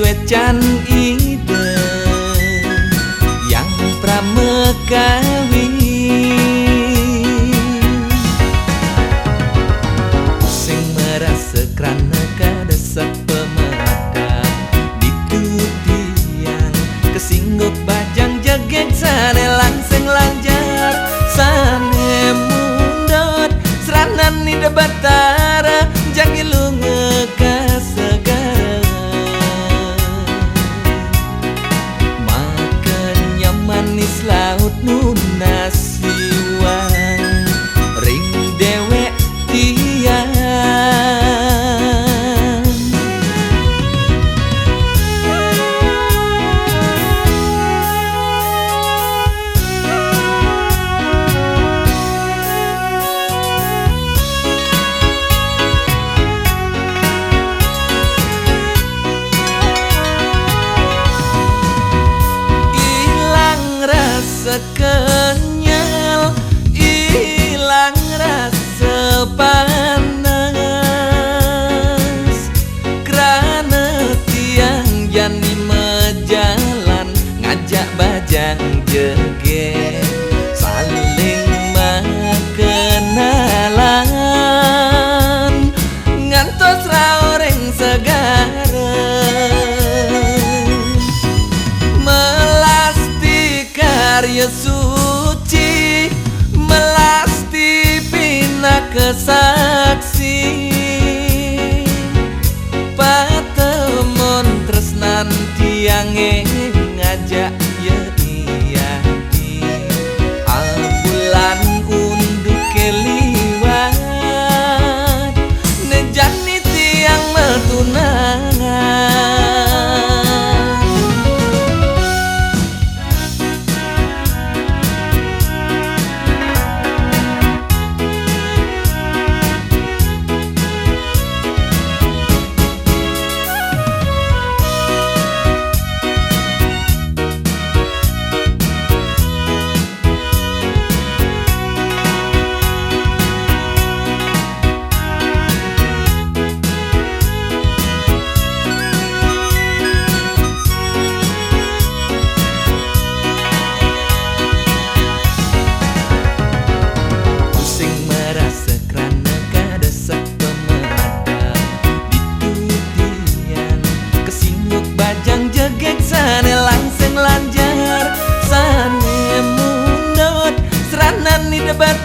suecan ide yang pramekawi sing merasa kerana kadesak pemerada ditutian kesinggup bajang jegek sane langseng lanjar sane mundut seranan ni debatara jangan lu ngekasegara makannya manis laut nunas siwang ring dewek tiang kenyal ilang rasa panas kerana tiang jani mejalan ngajak bajang jeget saling mengenalan ngantos raoreng segara karya suci melasti pina kesaksi patemon tresnan tiange ngajak ya iyati abulan unduk keliwat nejani tiang metunangan sane langseng lanjar sane mundut seranan ni debat